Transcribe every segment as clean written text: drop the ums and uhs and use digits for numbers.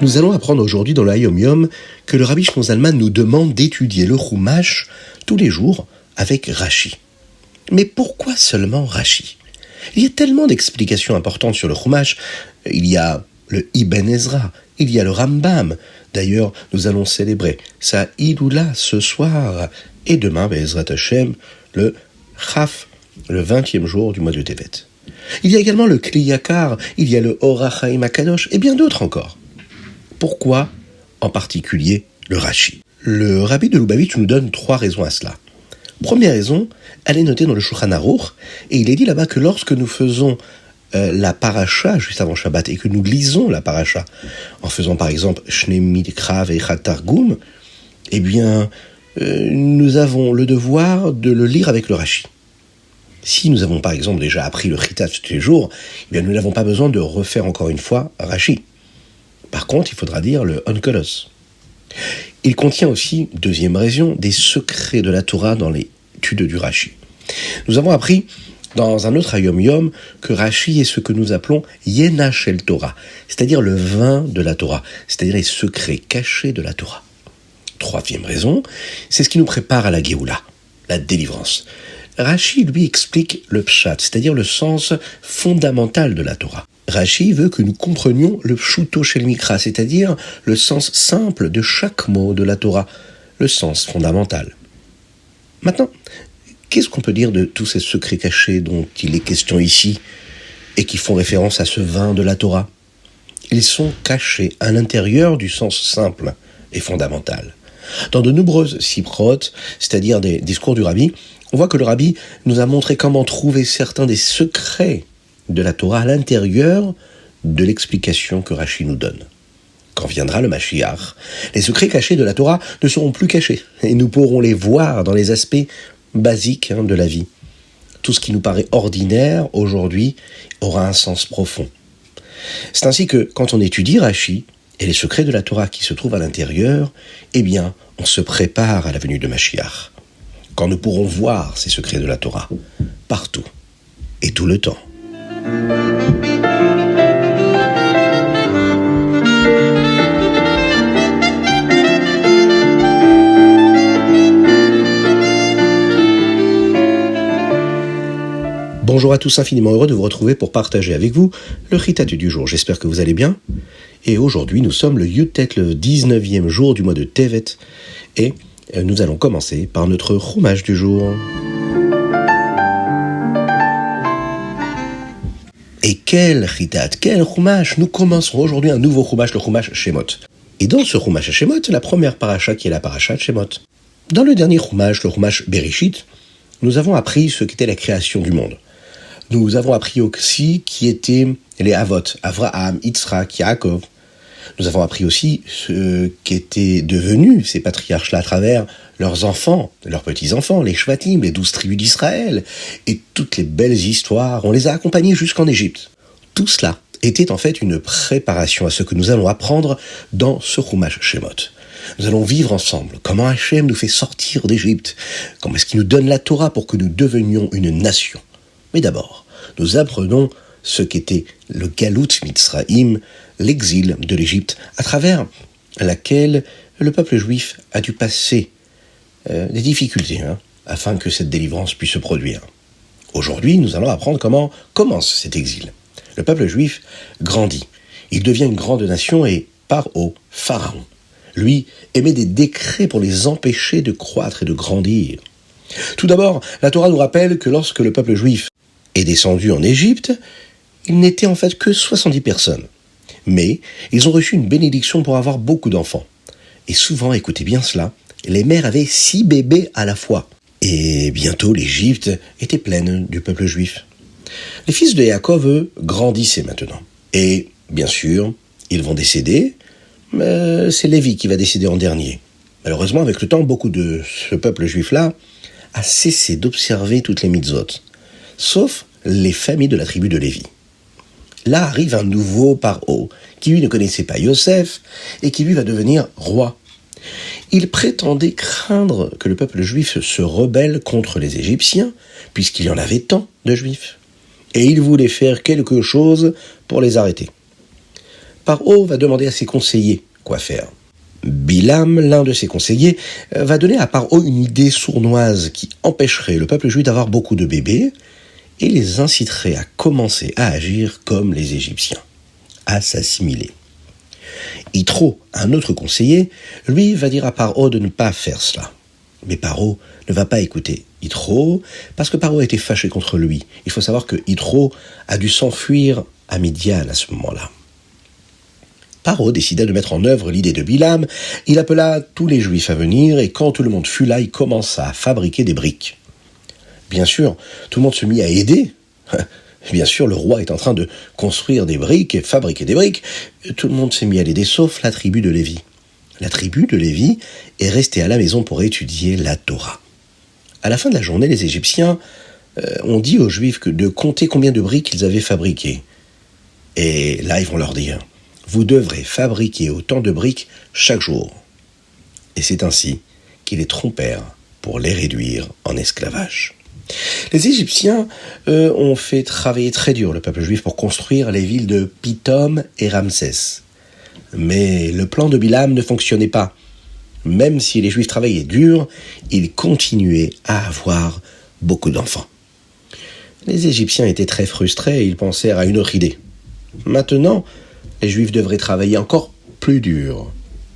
Nous allons apprendre aujourd'hui dans le Hayom Yom que le Rabbi Shimon Zalman nous demande d'étudier le Chumash tous les jours avec Rashi. Mais pourquoi seulement Rashi ? Il y a tellement d'explications importantes sur le Chumash. Il y a le Ibn Ezra, il y a le Rambam. D'ailleurs, nous allons célébrer sa Iloula ce soir et demain, Be'ezrat Hashem, le Chaf, le 20e jour du mois de Tevet. Il y a également le Kli Yakar, il y a le Or HaChaim HaKadosh et bien d'autres encore. Pourquoi, en particulier, le Rashi ? Le Rabbi de Lubavitch nous donne 3 raisons à cela. Première raison, elle est notée dans le Shulchan Aruch, et il est dit là-bas que lorsque nous faisons la paracha juste avant Shabbat, et que nous lisons la paracha, en faisant par exemple Shnei Mikra ve'Echad Targum, eh bien, nous avons le devoir de le lire avec le Rashi. Si nous avons par exemple déjà appris le Chitat tous les jours, eh bien, nous n'avons pas besoin de refaire encore une fois Rashi. Par contre, il faudra dire le Onkelos. Il contient aussi, deuxième raison, des secrets de la Torah dans l'étude du Rashi. Nous avons appris dans un autre Hayom Yom que Rashi est ce que nous appelons Yena Shel Torah, c'est-à-dire le vin de la Torah, c'est-à-dire les secrets cachés de la Torah. Troisième raison, c'est ce qui nous prépare à la Géoula, la délivrance. Rashi, lui, explique le pshat, c'est-à-dire le sens fondamental de la Torah. Rashi veut que nous comprenions le pshuto shel mikra, c'est-à-dire le sens simple de chaque mot de la Torah, le sens fondamental. Maintenant, qu'est-ce qu'on peut dire de tous ces secrets cachés dont il est question ici et qui font référence à ce vin de la Torah ? Ils sont cachés à l'intérieur du sens simple et fondamental. Dans de nombreuses siprot, c'est-à-dire des discours du Rabbi, on voit que le Rabbi nous a montré comment trouver certains des secrets de la Torah à l'intérieur de l'explication que Rashi nous donne. Quand viendra le Mashiach, les secrets cachés de la Torah ne seront plus cachés et nous pourrons les voir dans les aspects basiques de la vie. Tout ce qui nous paraît ordinaire aujourd'hui aura un sens profond. C'est ainsi que quand on étudie Rashi et les secrets de la Torah qui se trouvent à l'intérieur, eh bien, on se prépare à la venue de Mashiach. Quand nous pourrons voir ces secrets de la Torah partout et tout le temps. Bonjour à tous, infiniment heureux de vous retrouver pour partager avec vous le Chitat du jour. J'espère que vous allez bien. Et aujourd'hui, nous sommes le Yutet, le 19e jour du mois de Tevet. Et nous allons commencer par notre Chumash du jour. Et quel Chitat, quel Chumash! Nous commencerons aujourd'hui un nouveau Chumash, le Chumash Shemot. Et dans ce Chumash Shemot, la première paracha qui est la paracha de Shemot. Dans le dernier Chumash, le Chumash Bereshit, nous avons appris ce qu'était la création du monde. Nous avons appris aussi qui étaient les Avot, Avraham, Yitzhak, Yaakov. Nous avons appris aussi ce qu'étaient devenus ces patriarches-là à travers leurs enfants, leurs petits-enfants, les Shvatim, les 12 tribus d'Israël, et toutes les belles histoires. On les a accompagnés jusqu'en Égypte. Tout cela était en fait une préparation à ce que nous allons apprendre dans ce Chumash Shemot. Nous allons vivre ensemble comment Hachem nous fait sortir d'Égypte, comment est-ce qu'il nous donne la Torah pour que nous devenions une nation. Mais d'abord, nous apprenons ce qu'était le Galut Mitzraïm, l'exil de l'Égypte, à travers laquelle le peuple juif a dû passer des difficultés, afin que cette délivrance puisse se produire. Aujourd'hui, nous allons apprendre comment commence cet exil. Le peuple juif grandit. Il devient une grande nation et part au Pharaon. Lui émet des décrets pour les empêcher de croître et de grandir. Tout d'abord, la Torah nous rappelle que lorsque le peuple juif est descendu en Égypte, il n'était en fait que 70 personnes. Mais ils ont reçu une bénédiction pour avoir beaucoup d'enfants. Et souvent, écoutez bien cela, les mères avaient 6 bébés à la fois. Et bientôt, l'Égypte était pleine du peuple juif. Les fils de Yaakov, eux, grandissaient maintenant. Et, bien sûr, ils vont décéder, mais c'est Lévi qui va décéder en dernier. Malheureusement, avec le temps, beaucoup de ce peuple juif-là a cessé d'observer toutes les mitzvot, sauf les familles de la tribu de Lévi. Là arrive un nouveau paro, qui lui ne connaissait pas Yosef, et qui lui va devenir roi. Il prétendait craindre que le peuple juif se rebelle contre les Égyptiens, puisqu'il y en avait tant de Juifs. Et il voulait faire quelque chose pour les arrêter. Paro va demander à ses conseillers quoi faire. Bilam, l'un de ses conseillers, va donner à Paro une idée sournoise qui empêcherait le peuple juif d'avoir beaucoup de bébés et les inciterait à commencer à agir comme les Égyptiens, à s'assimiler. Yitro, un autre conseiller, lui va dire à Paro de ne pas faire cela. Mais Paro ne va pas écouter Yitro parce que Paro a été fâché contre lui. Il faut savoir que Yitro a dû s'enfuir à Midian à ce moment-là. Paro décida de mettre en œuvre l'idée de Bilam. Il appela tous les Juifs à venir et quand tout le monde fut là, il commença à fabriquer des briques. Bien sûr, tout le monde se mit à aider. Bien sûr, le roi est en train de construire des briques et fabriquer des briques. Tout le monde s'est mis à l'aider, sauf la tribu de Lévi. La tribu de Lévi est restée à la maison pour étudier la Torah. À la fin de la journée, les Égyptiens ont dit aux Juifs de compter combien de briques ils avaient fabriquées. Et là, ils vont leur dire, vous devrez fabriquer autant de briques chaque jour. Et c'est ainsi qu'ils les trompèrent pour les réduire en esclavage. Les Égyptiens, eux, ont fait travailler très dur le peuple juif pour construire les villes de Pithom et Ramsès. Mais le plan de Bilam ne fonctionnait pas. Même si les Juifs travaillaient dur, ils continuaient à avoir beaucoup d'enfants. Les Égyptiens étaient très frustrés et ils pensèrent à une autre idée. Maintenant, les Juifs devraient travailler encore plus dur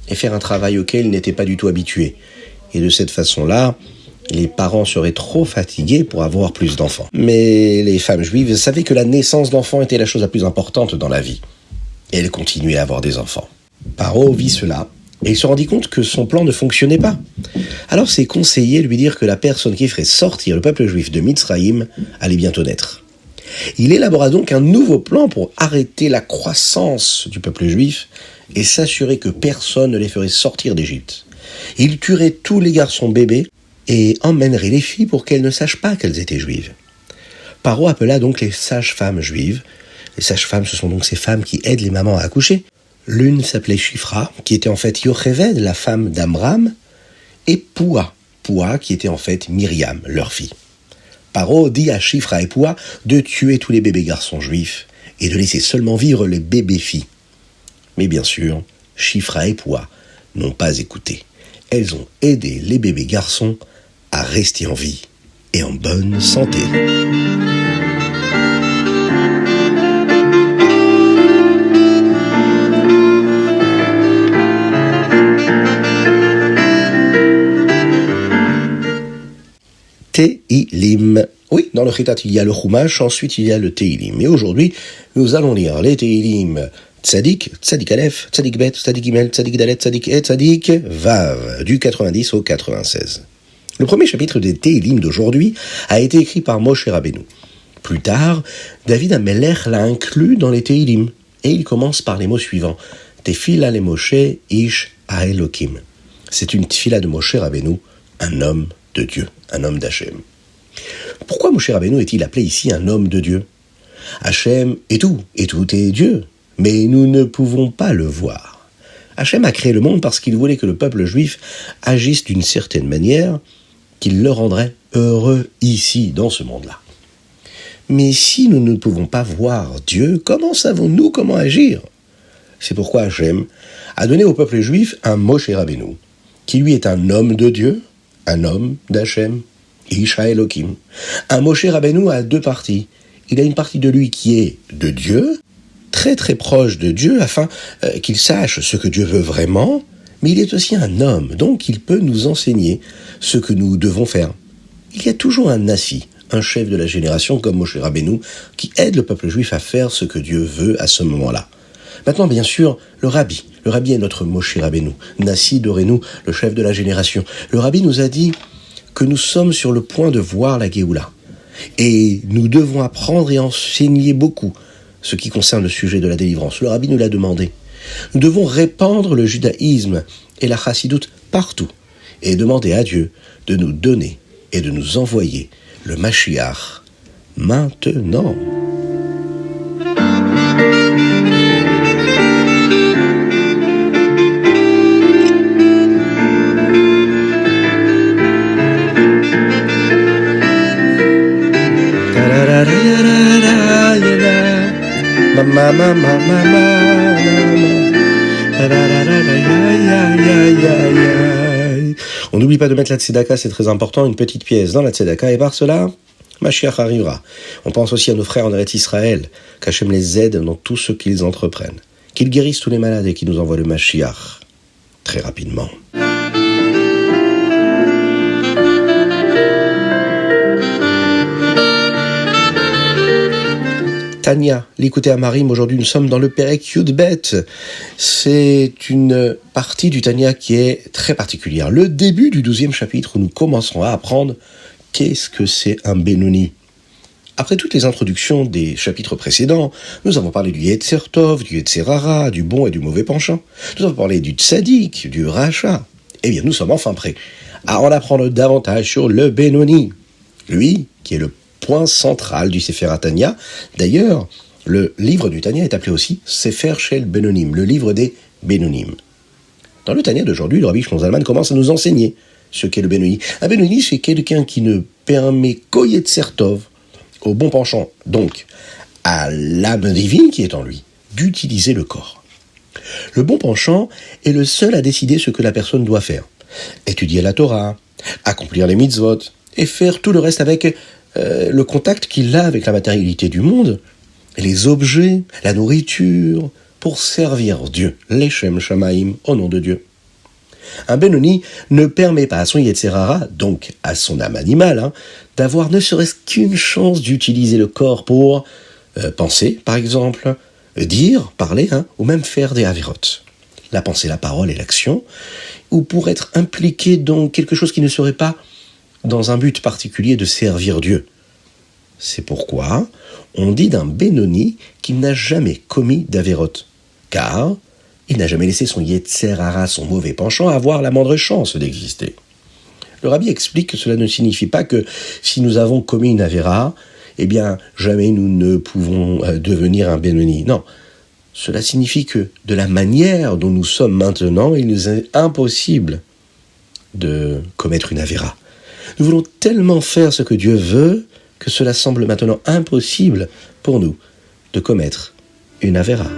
et faire un travail auquel ils n'étaient pas du tout habitués. Et de cette façon-là, les parents seraient trop fatigués pour avoir plus d'enfants. Mais les femmes juives savaient que la naissance d'enfants était la chose la plus importante dans la vie. Et elles continuaient à avoir des enfants. Paro vit cela, et il se rendit compte que son plan ne fonctionnait pas. Alors ses conseillers lui dirent que la personne qui ferait sortir le peuple juif de Mitzraïm allait bientôt naître. Il élabora donc un nouveau plan pour arrêter la croissance du peuple juif et s'assurer que personne ne les ferait sortir d'Égypte. Il tuerait tous les garçons bébés et emmènerait les filles pour qu'elles ne sachent pas qu'elles étaient juives. Paro appela donc les sages-femmes juives. Les sages-femmes, ce sont donc ces femmes qui aident les mamans à accoucher. L'une s'appelait Shifra, qui était en fait Yocheved, la femme d'Amram, et Poua, qui était en fait Myriam, leur fille. Paro dit à Shifra et Poua de tuer tous les bébés garçons juifs et de laisser seulement vivre les bébés filles. Mais bien sûr, Shifra et Poua n'ont pas écouté. Elles ont aidé les bébés garçons à rester en vie et en bonne santé. Teilim. Oui, dans le Chitat, il y a le Chumash, ensuite il y a le Teilim. Et aujourd'hui, nous allons lire les Teilim Tzadik, Tzadik Aleph, Tzadik Bet, Tzadik Gimel, Tzadik Dalet, Tzadik Et, Tzadik Vav, du 90 au 96. Le premier chapitre des Teilim d'aujourd'hui a été écrit par Moshe Rabbeinu. Plus tard, David HaMelech l'a inclus dans les Teilim. Et il commence par les mots suivants. Tefila le Moshe Ish Haelokim. C'est une tefila de Moshe Rabbeinu, un homme de Dieu, un homme d'Hachem. Pourquoi Moshe Rabbeinu est-il appelé ici un homme de Dieu ? Hachem est tout est Dieu, mais nous ne pouvons pas le voir. Hachem a créé le monde parce qu'il voulait que le peuple juif agisse d'une certaine manière qu'il le rendrait heureux ici, dans ce monde-là. Mais si nous ne pouvons pas voir Dieu, comment savons-nous comment agir ? C'est pourquoi Hachem a donné au peuple juif un Moshe Rabbeinu, qui lui est un homme de Dieu, un homme d'Hachem, Ish Haelokim. Un Moshe Rabbeinu a deux parties. Il a une partie de lui qui est de Dieu, très très proche de Dieu, afin qu'il sache ce que Dieu veut vraiment, mais il est aussi un homme, donc il peut nous enseigner ce que nous devons faire. Il y a toujours un Nassi, un chef de la génération comme Moshe Rabbeinu, qui aide le peuple juif à faire ce que Dieu veut à ce moment-là. Maintenant, bien sûr, le Rabbi est notre Moshe Rabbeinu. Nassi Dorenu, le chef de la génération. Le Rabbi nous a dit que nous sommes sur le point de voir la Géoula. Et nous devons apprendre et enseigner beaucoup ce qui concerne le sujet de la délivrance. Le Rabbi nous l'a demandé. Nous devons répandre le judaïsme et la chassidoute partout et demander à Dieu de nous donner et de nous envoyer le Mashiach maintenant. Ma ma ma ma ma ma ma. On n'oublie pas de mettre la tzedaka, c'est très important, une petite pièce dans la tzedaka, et par cela, Mashiach arrivera. On pense aussi à nos frères en Eretz Israël, qu'Hachem les aide dans tout ce qu'ils entreprennent, qu'ils guérissent tous les malades et qu'ils nous envoient le Mashiach très rapidement. Tania, l'écoutez à Marim, aujourd'hui nous sommes dans le Perek Yudbet. C'est une partie du Tania qui est très particulière. Le début du 12e chapitre où nous commencerons à apprendre qu'est-ce que c'est un Benoni. Après toutes les introductions des chapitres précédents, nous avons parlé du Yetzer Tov, du Yetzer Hara, du bon et du mauvais penchant. Nous avons parlé du Tzadik, du Racha. Eh bien, nous sommes enfin prêts à en apprendre davantage sur le Benoni. Lui, qui est le point central du Sefer Tanya. D'ailleurs, le livre du Tanya est appelé aussi Sefer Shel Benonim, le livre des Benonim. Dans le Tanya d'aujourd'hui, le Rabbi Shlomo Zalman commence à nous enseigner ce qu'est le Benoni. Un Benoni, c'est quelqu'un qui ne permet qu'au Yetzer Tov, au bon penchant, donc à l'âme divine qui est en lui, d'utiliser le corps. Le bon penchant est le seul à décider ce que la personne doit faire. Étudier la Torah, accomplir les mitzvot, et faire tout le reste avec le contact qu'il a avec la matérialité du monde, les objets, la nourriture, pour servir Dieu, l'Echem Shamaim, au nom de Dieu. Un Benoni ne permet pas à son Yetzer Hara, donc à son âme animale, d'avoir ne serait-ce qu'une chance d'utiliser le corps pour penser, par exemple, dire, parler, ou même faire des avérotes. La pensée, la parole et l'action, ou pour être impliqué dans quelque chose qui ne serait pas dans un but particulier de servir Dieu. C'est pourquoi on dit d'un Benoni qu'il n'a jamais commis d'avérote, car il n'a jamais laissé son Yetzer Hara, son mauvais penchant, avoir la moindre chance d'exister. Le Rabbi explique que cela ne signifie pas que si nous avons commis une avéra, eh bien jamais nous ne pouvons devenir un Benoni. Non, cela signifie que de la manière dont nous sommes maintenant, il nous est impossible de commettre une avéra. Nous voulons tellement faire ce que Dieu veut que cela semble maintenant impossible pour nous de commettre une avéra.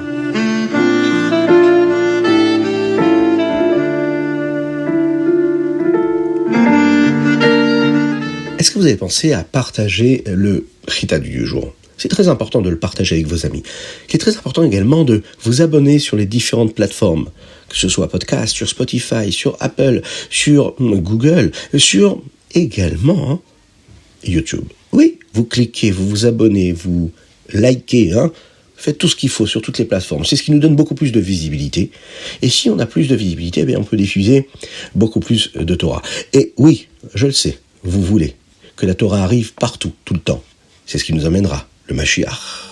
Est-ce que vous avez pensé à partager le Chita du jour ? C'est très important de le partager avec vos amis. Il est très important également de vous abonner sur les différentes plateformes, que ce soit podcast, sur Spotify, sur Apple, sur Google, sur également YouTube. Oui, vous cliquez, vous vous abonnez, vous likez, faites tout ce qu'il faut sur toutes les plateformes. C'est ce qui nous donne beaucoup plus de visibilité. Et si on a plus de visibilité, eh bien on peut diffuser beaucoup plus de Torah. Et oui, je le sais, vous voulez que la Torah arrive partout, tout le temps. C'est ce qui nous amènera le Mashiach.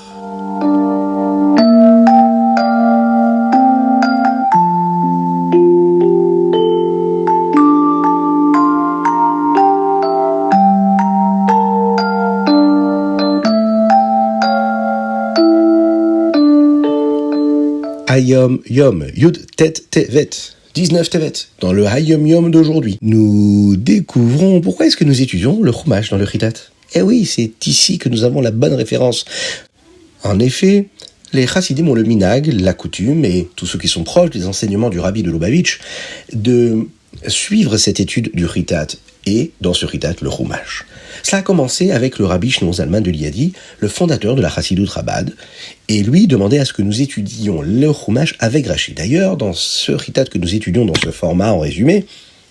Hayom Yom, Yud Tet Tevet, 19 Tevet, dans le Hayom Yom d'aujourd'hui. Nous découvrons pourquoi est-ce que nous étudions le Chumash dans le Chitat. Eh oui, c'est ici que nous avons la bonne référence. En effet, les Chassidim ont le minag, la coutume, et tous ceux qui sont proches des enseignements du Rabbi de Lubavitch, de suivre cette étude du Chitat, et dans ce Chitat, le Chumash. Cela a commencé avec le Rabbi Shlomo Zalman de Liadi, le fondateur de la Chassidut Chabad, et lui demandait à ce que nous étudions le Chumash avec Rashi. D'ailleurs, dans ce Chitat que nous étudions dans ce format en résumé,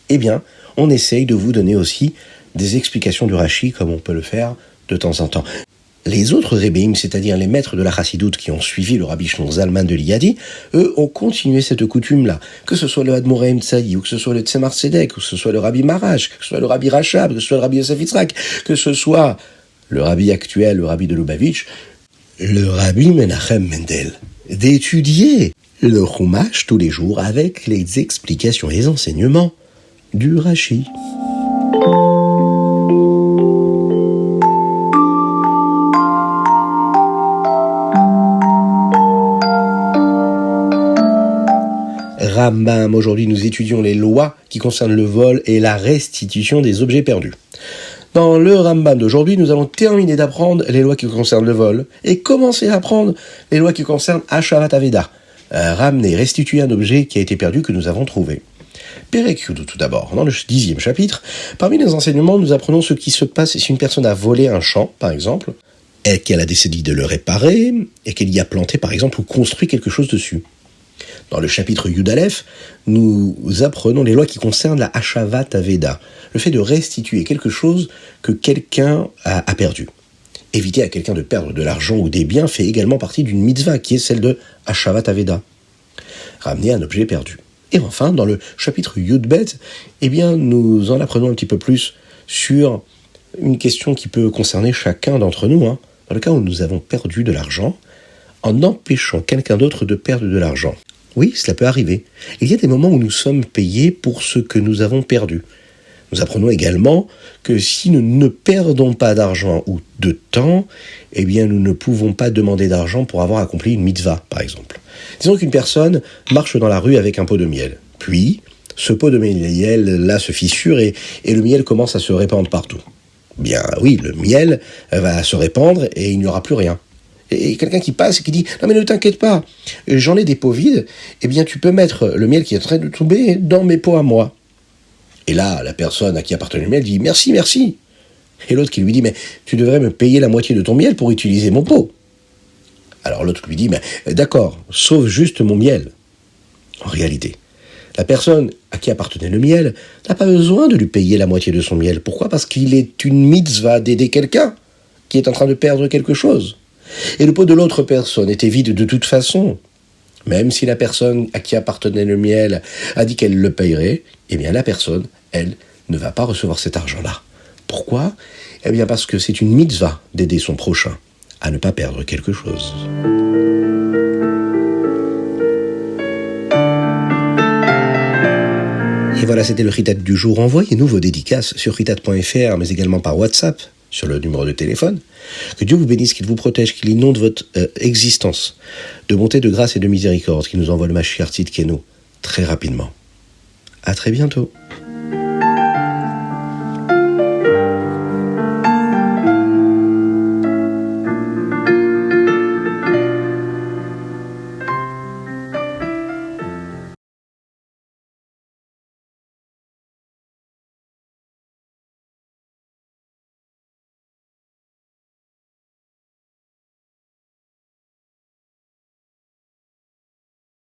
eh bien, on essaye de vous donner aussi des explications du Rashi comme on peut le faire de temps en temps. Les autres Rebbeim, c'est-à-dire les maîtres de la Chassidut qui ont suivi le Rabbi Shlomo Zalman de Liadi, eux ont continué cette coutume-là. Que ce soit le Admoreh Tzaï, ou que ce soit le Tzemar Tzedek, ou que ce soit le Rabbi Marash, que ce soit le Rabbi Rachab, que ce soit le Rabbi Yosef Yitzhak, que ce soit le Rabbi actuel, le Rabbi de Lubavitch, le Rabbi Menachem Mendel, d'étudier le Chumash tous les jours avec les explications et les enseignements du Rashi. Rambam, aujourd'hui nous étudions les lois qui concernent le vol et la restitution des objets perdus. Dans le Rambam d'aujourd'hui, nous allons terminer d'apprendre les lois qui concernent le vol et commencer à apprendre les lois qui concernent Hashavat Aveda, ramener, restituer un objet qui a été perdu que nous avons trouvé. Perek Yud, tout d'abord, dans le 10e chapitre, parmi les enseignements, nous apprenons ce qui se passe si une personne a volé un champ, par exemple, et qu'elle a décidé de le réparer, et qu'elle y a planté, par exemple, ou construit quelque chose dessus. Dans le chapitre Yud Aleph, nous apprenons les lois qui concernent la Hashavat Aveda, le fait de restituer quelque chose que quelqu'un a perdu. Éviter à quelqu'un de perdre de l'argent ou des biens fait également partie d'une mitzvah, qui est celle de Hashavat Aveda, ramener un objet perdu. Et enfin, dans le chapitre Yud Bet, nous en apprenons un petit peu plus sur une question qui peut concerner chacun d'entre nous, dans le cas où nous avons perdu de l'argent, en empêchant quelqu'un d'autre de perdre de l'argent. Oui, cela peut arriver. Il y a des moments où nous sommes payés pour ce que nous avons perdu. Nous apprenons également que si nous ne perdons pas d'argent ou de temps, nous ne pouvons pas demander d'argent pour avoir accompli une mitzvah, par exemple. Disons qu'une personne marche dans la rue avec un pot de miel. Puis, ce pot de miel-là se fissure et le miel commence à se répandre partout. Bien oui, le miel va se répandre et il n'y aura plus rien. Et quelqu'un qui passe et qui dit « Non mais ne t'inquiète pas, j'en ai des pots vides, tu peux mettre le miel qui est en train de tomber dans mes pots à moi. » Et là, la personne à qui appartenait le miel dit « Merci, merci !» Et l'autre qui lui dit « Mais tu devrais me payer la moitié de ton miel pour utiliser mon pot. » Alors l'autre lui dit « D'accord, sauve juste mon miel. » En réalité, la personne à qui appartenait le miel n'a pas besoin de lui payer la moitié de son miel. Pourquoi ? Parce qu'il est une mitzvah d'aider quelqu'un qui est en train de perdre quelque chose. Et le pot de l'autre personne était vide de toute façon. Même si la personne à qui appartenait le miel a dit qu'elle le payerait, la personne, elle, ne va pas recevoir cet argent-là. Pourquoi ? Parce que c'est une mitzvah d'aider son prochain à ne pas perdre quelque chose. Et voilà, c'était le Ritat du jour. Envoyez-nous vos dédicaces sur ritat.fr, mais également par WhatsApp, sur le numéro de téléphone. Que Dieu vous bénisse, qu'il vous protège, qu'il inonde votre existence de bonté, de grâce et de miséricorde, qu'il nous envoie le Mashiach Tzidkenu très rapidement. À très bientôt.